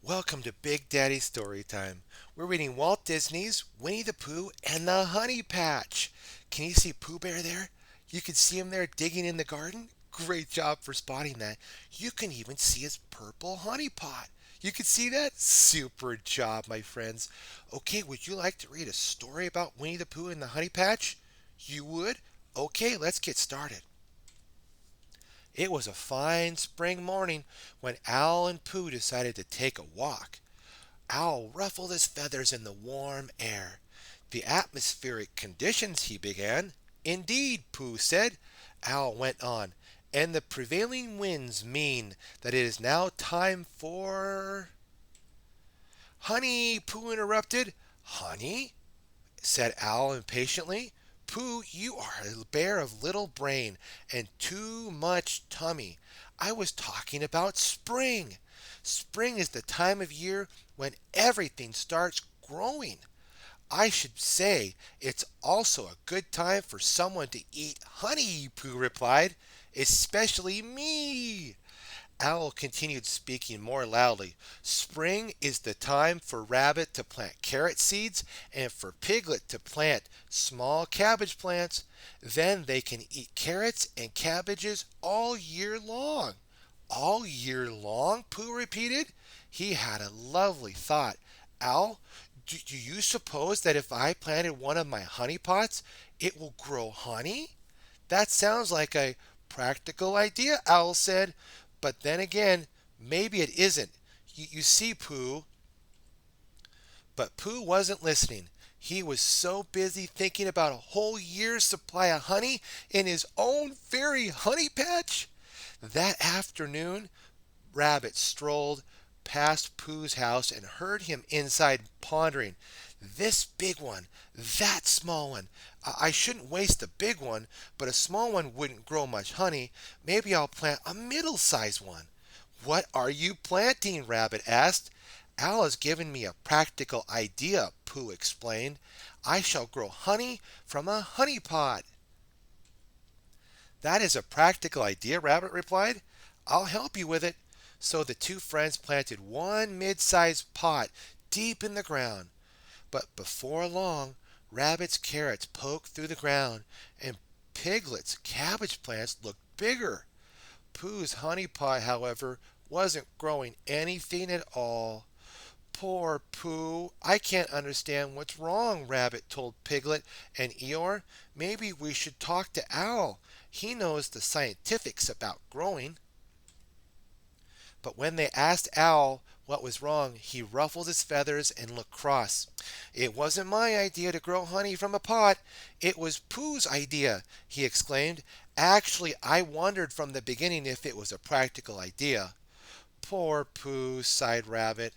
Welcome to Big Daddy Storytime. We're reading Walt Disney's Winnie the Pooh and the Honey Patch. Can you see Pooh Bear there? You can see him there digging in the garden. Great job for spotting that. You can even see his purple honey pot. You can see that? Super job, my friends. Okay, would you like to read a story about Winnie the Pooh and the Honey Patch? You would? Okay, let's get started. It was a fine spring morning when Owl and Pooh decided to take a walk. Owl ruffled his feathers in the warm air. The atmospheric conditions, he began. Indeed, Pooh said. Owl went on. And the prevailing winds mean that it is now time for. Honey, Pooh interrupted. Honey? Said Owl impatiently. Pooh, you are a bear of little brain and too much tummy. I was talking about spring. Spring is the time of year when everything starts growing. I should say it's also a good time for someone to eat honey, Pooh replied, especially me. Owl continued speaking more loudly. Spring is the time for Rabbit to plant carrot seeds and for Piglet to plant small cabbage plants. Then they can eat carrots and cabbages all year long. All year long? Pooh repeated. He had a lovely thought. Owl, do you suppose that if I planted one of my honey pots, it will grow honey? That sounds like a practical idea, Owl said. But then again, maybe it isn't. You see, Pooh. But Pooh wasn't listening. He was so busy thinking about a whole year's supply of honey in his own very honey patch. That afternoon, Rabbit strolled past Pooh's house and heard him inside pondering. This big one, that small one. I shouldn't waste the big one, but a small one wouldn't grow much honey. Maybe I'll plant a middle-sized one. What are you planting? Rabbit asked. Al has given me a practical idea, Pooh explained. I shall grow honey from a honey pot. That is a practical idea, Rabbit replied. I'll help you with it. So the two friends planted one mid-sized pot deep in the ground. But before long, Rabbit's carrots poked through the ground, and Piglet's cabbage plants looked bigger. Pooh's honey pot, however, wasn't growing anything at all. Poor Pooh. I can't understand what's wrong, Rabbit told Piglet and Eeyore. Maybe we should talk to Owl. He knows the scientifics about growing. But when they asked Owl what was wrong, he ruffled his feathers and looked cross. It wasn't my idea to grow honey from a pot. It was Pooh's idea, he exclaimed. Actually, I wondered from the beginning if it was a practical idea. Poor Pooh, sighed Rabbit.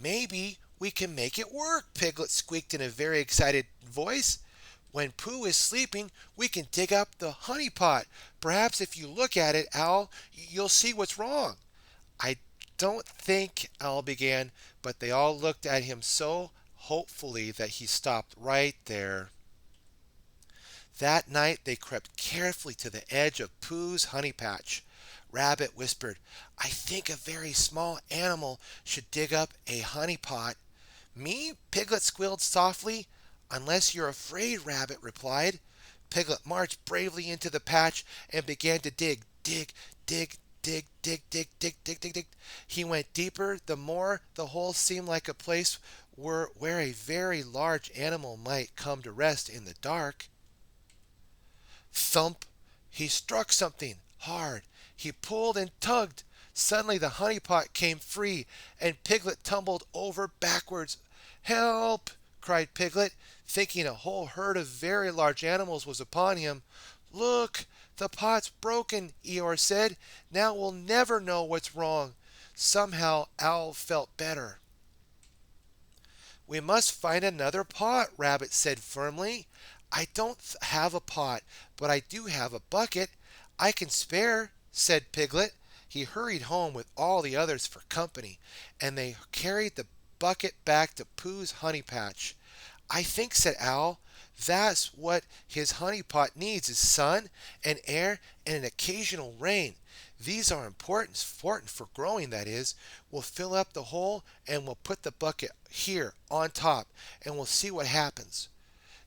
Maybe we can make it work, Piglet squeaked in a very excited voice. When Pooh is sleeping, we can dig up the honey pot. Perhaps if you look at it, Owl, you'll see what's wrong. I don't think, Owl began, but they all looked at him so hopefully that he stopped right there. That night they crept carefully to the edge of Pooh's honey patch. Rabbit whispered, I think a very small animal should dig up a honey pot. Me? Piglet squealed softly. Unless you're afraid, Rabbit replied. Piglet marched bravely into the patch and began to dig, dig, dig, dig, dig, dig, dig, dig, dig, dig. He went deeper. The more the hole seemed like a place where a very large animal might come to rest in the dark. Thump! He struck something hard. He pulled and tugged. Suddenly the honey pot came free, and Piglet tumbled over backwards. Help! Cried Piglet, thinking a whole herd of very large animals was upon him. Look! The pot's broken, Eeyore said. Now we'll never know what's wrong. Somehow Owl felt better. We must find another pot, Rabbit said firmly. I don't have a pot, but I do have a bucket. I can spare, said Piglet. He hurried home with all the others for company, and they carried the bucket back to Pooh's honey patch. I think, said Owl, that's what his honey pot needs is sun and air and an occasional rain. These are important for growing, that is. We'll fill up the hole and we'll put the bucket here on top and we'll see what happens.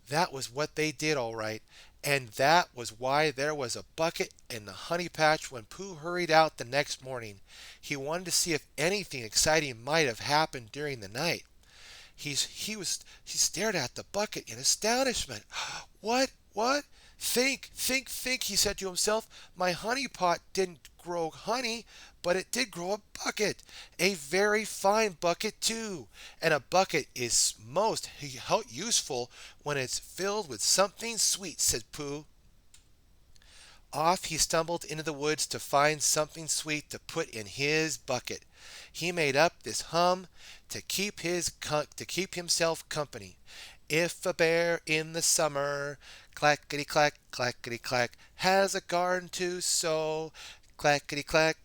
That was what they did, all right. And that was why there was a bucket in the honey patch when Pooh hurried out the next morning. He wanted to see if anything exciting might have happened during the night. He stared at the bucket in astonishment. What? Think, he said to himself. My honey pot didn't grow honey, but it did grow a bucket. A very fine bucket, too. And a bucket is most useful when it's filled with something sweet, said Pooh. Off he stumbled into the woods to find something sweet to put in his bucket. He made up this hum to keep himself company. If a bear in the summer, clackety clack, has a garden to sow, clackety clack,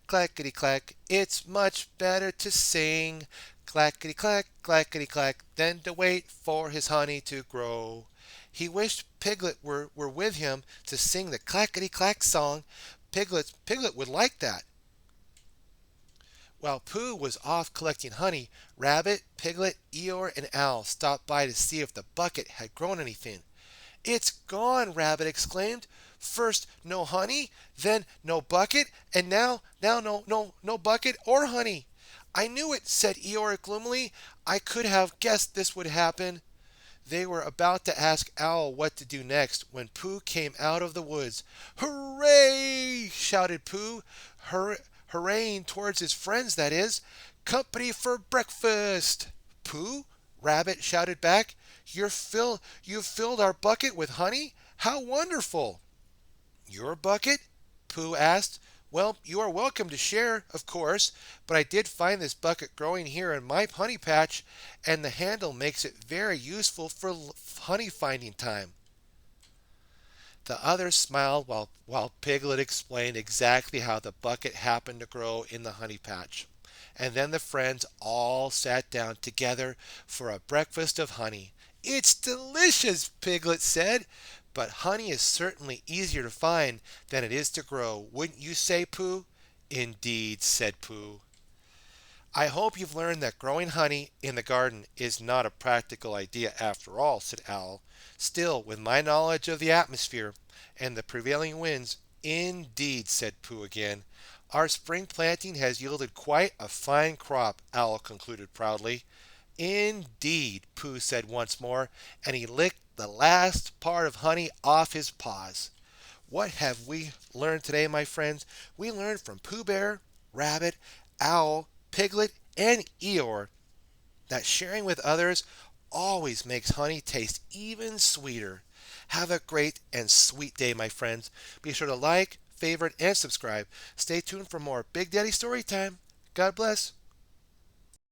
it's much better to sing, clackety clack, than to wait for his honey to grow. He wished Piglet were with him to sing the clackety clack song. Piglet would like that. While Pooh was off collecting honey, Rabbit, Piglet, Eeyore, and Owl stopped by to see if the bucket had grown anything. It's gone, Rabbit exclaimed. First no honey, then no bucket, and now no bucket or honey. I knew it, said Eeyore gloomily. I could have guessed this would happen. They were about to ask Owl what to do next when Pooh came out of the woods. Hooray! Shouted Pooh, hurraying towards his friends, that is. Company for breakfast! Pooh? Rabbit shouted back. You've filled our bucket with honey? How wonderful! Your bucket? Pooh asked. Well, you are welcome to share, of course, but I did find this bucket growing here in my honey patch, and the handle makes it very useful for honey finding time. The others smiled while Piglet explained exactly how the bucket happened to grow in the honey patch. And then the friends all sat down together for a breakfast of honey. It's delicious, Piglet said, but honey is certainly easier to find than it is to grow. Wouldn't you say, Pooh? Indeed, said Pooh. I hope you've learned that growing honey in the garden is not a practical idea after all, said Owl. Still, with my knowledge of the atmosphere and the prevailing winds, indeed, said Pooh again. Our spring planting has yielded quite a fine crop, Owl concluded proudly. Indeed, Pooh said once more, and he licked the last part of honey off his paws. What have we learned today, my friends? We learned from Pooh Bear, Rabbit, Owl, Piglet, and Eeyore that sharing with others always makes honey taste even sweeter. Have a great and sweet day, my friends. Be sure to like, favorite, and subscribe. Stay tuned for more Big Daddy Story Time. God bless.